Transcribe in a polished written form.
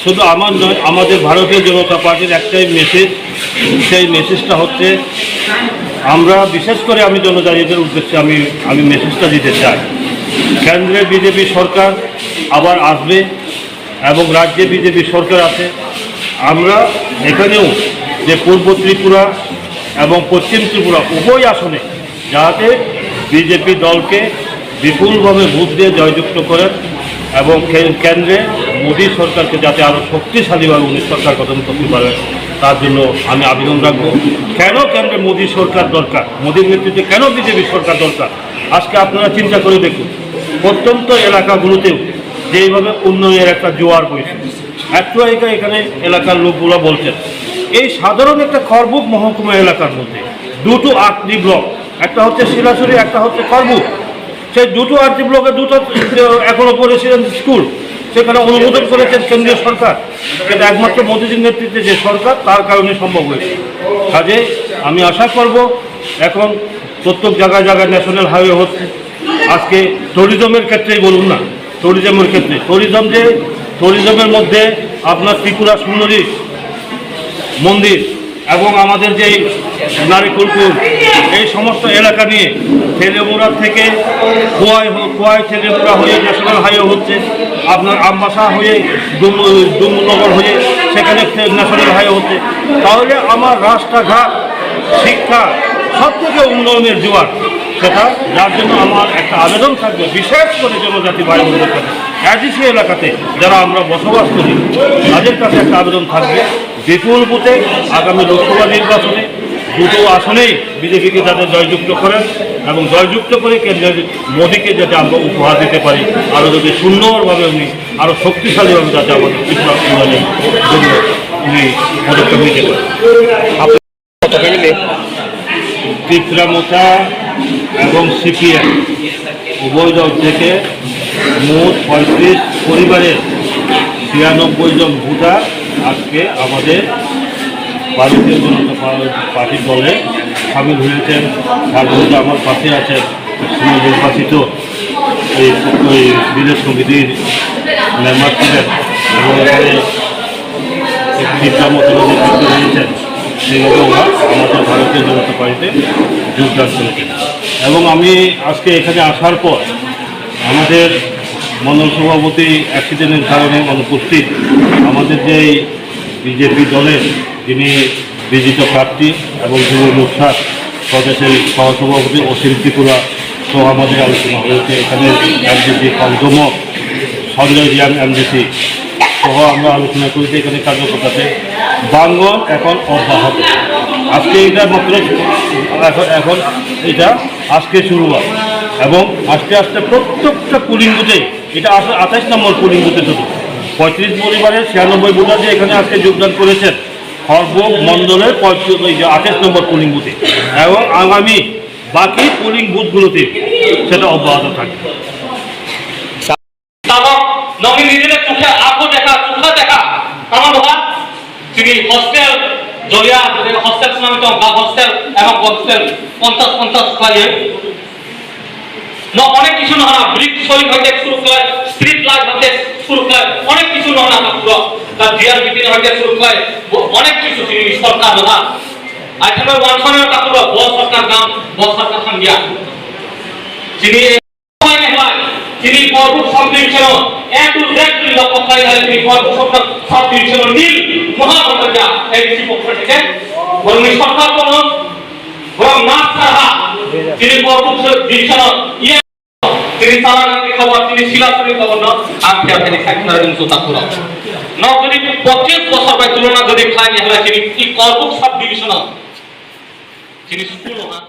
শুধু আমার নয়, আমাদের ভারতীয় জনতা পার্টির একটাই মেসেজ, সেই মেসেজটা হচ্ছে আমরা বিশেষ করে আমি জনজাতিদের উদ্দেশ্যে আমি মেসেজটা দিতে চাই। কেন্দ্রে বিজেপি সরকার আবার আসবে এবং রাজ্যে বিজেপি সরকার আছে। আমরা এখানেও যে পূর্ব ত্রিপুরা এবং পশ্চিম ত্রিপুরা উভয় আসনে যাতে বিজেপি দলকে বিপুলভাবে ভোট দিয়ে জয়যুক্ত করেন এবং কেন্দ্রে মোদী সরকারকে যাতে আরও শক্তিশালীভাবে উনি সরকার গঠন করতে পারেন তার জন্য আমি আবেদন রাখবো। কেন কেন্দ্রে মোদী সরকার দরকার, মোদীর নেতৃত্বে কেন বিজেপি সরকার দরকার, আজকে আপনারা চিন্তা করে দেখুন প্রত্যন্ত এলাকাগুলোতেও যেইভাবে উন্নয়নের একটা জোয়ার বইছে। একটু এখানে এলাকার লোকগুলো বলছেন এই সাধারণ একটা খড়বুক মহকুমা এলাকার মধ্যে দুটো আটটি ব্লক, একটা হচ্ছে শিলাছড়ি, একটা হচ্ছে খড়বুক। সেই দুটো আটটি ব্লকে দুটো এখনো প্রেসিডেন্ট স্কুল সেখানে অনুমোদন করেছেন কেন্দ্রীয় সরকার। কিন্তু একমাত্র মোদীজির নেতৃত্বে যে সরকার তার কারণে সম্ভব হয়েছে। কাজে আমি আশা করব এখন প্রত্যেক জায়গায় জায়গায় ন্যাশনাল হাইওয়ে হচ্ছে। আজকে ট্যুরিজমের ক্ষেত্রেই বলুন না, ট্যুরিজমের ক্ষেত্রে ট্যুরিজমের মধ্যে আপনার ত্রিপুরা সুন্দরী মন্দির এবং আমাদের যে নারিকুলপুর এই সমস্ত এলাকা নিয়ে ছেলেমুড়া থেকে খোয়াই ছেলেমুড়া হয়ে ন্যাশনাল হাইওয়ে হচ্ছে, আপনার আমবাসা হয়ে ডুমনগর হয়ে সেখানে ন্যাশনাল হাইওয়ে হচ্ছে। তাহলে আমার রাস্তাঘাট শিক্ষা সব থেকে উন্নয়নের জোয়ার সেটা, যার জন্য আমার একটা আবেদন থাকবে বিশেষ করে জনজাতি ভাই বোনদের কাছে, এডিসি এলাকাতে যারা আমরা বসবাস করি তাদের কাছে একটা আবেদন থাকবে বিপুল বুথে আগামী লোকসভা নির্বাচনে দুটো আসনেই বিজেপিকে যাতে জয়যুক্ত করেন এবং জয়যুক্ত করে কেন্দ্রের মোদীকে যাতে আমরা উপহার দিতে পারি, আরও যদি সুন্দরভাবে উনি আরও শক্তিশালীভাবে যাতে আমাদের ত্রিপুরা উন্নয়নের জন্য উনি পদক্ষেপ নিতে পারেন। ত্রিপুরা মোতা এবং সিপিএম উভয় দল থেকে মোট 35 পরিবারের 96 জন ভোটার আজকে আমাদের ভারতীয় জনতা পার্টির দলে সামিল হয়েছেন। তার মধ্যে আমার পাশে আছেন নির্বাচিত এই বিদেশ সমিতির মেম্বার ছিলেন এবং এখানে ত্রিপুরা মোতার নেতৃত্ব রয়েছেন, সেইভাবে ওরা আমাদের ভারতীয় জনতা পার্টিতে যোগদান করেছেন। এবং আমি আজকে এখানে আসার পর আমাদের মন্ডল সভাপতি অ্যাক্সিডেন্টের কারণে অনুপস্থিত, আমাদের যে বিজেপি দলের যিনি বিজিত প্রার্থী এবং যুব মোর্চার প্রদেশের সহসভাপতি অসীম ত্রিপুরা সহ আমাদের আলোচনা হয়েছে। এখানে এমডিসি পঞ্চমক সঞ্জয় রিয়াং এমডিসি সহ আমরা আলোচনা করেছি। এখানে কার্যকর্তাতে বাঙ্গন এখন অব্যাহত। আজকে এটা মাত্র এখন এটা আজকে শুরু হয় এবং আস্তে আস্তে প্রত্যেকটা পুলিং বুথে, এটা আসলে 28 নম্বর পুলিং বুথে শুধু 35 পরিবারের 96 ভোটার যে এখানে আজকে যোগদান করেছেন খড়বুক মণ্ডলের 28 নম্বর পুলিং বুথে এবং আগামী বাকি পুলিং বুথগুলোতে সেটা অব্যাহত থাকবে। নমিনীদের চোখে আঁকো দেখা, চোখা দেখা আমার বাবা তিনি হোস্টেল জয়া হোস্টেল নামিত হোস্টেল এবং হোস্টেল 50 পাইয়ে অনেক কিছু না ব্রিক শহীদ হইতে শুরু করে, স্ট্রিট লাইট হইতে শুরু করে, অনেক কিছু না পুরো তার জিআরবিটি হইতে শুরু করে অনেক কিছু তিনি সরকার না আইথানো ওয়ানসনের তা পুরো বস সরকার নাম বস সরকার সংজ্ঞা তিনি পরবর্তী সংবিধান এ টু জেড লক্ষ্য করে তিনি পরবর্তী সংবিধান নীল মহামন্ত্রীরা এই পক্ষ থেকে বলনি সরকার কোন বরং না ছাড়া তিনি পরবর্তী সংবিধান তিনি তালাগাঙ্গি খবর, তিনি শিলাছড়ি খবর না আপনি আপনি ফ্যাক্টর কিন্তু তা পুরো না যদি 25 বছর তুলনা যদি খাই হলে তিনি কি করব সব ডিভিশন তিনি স্কুল না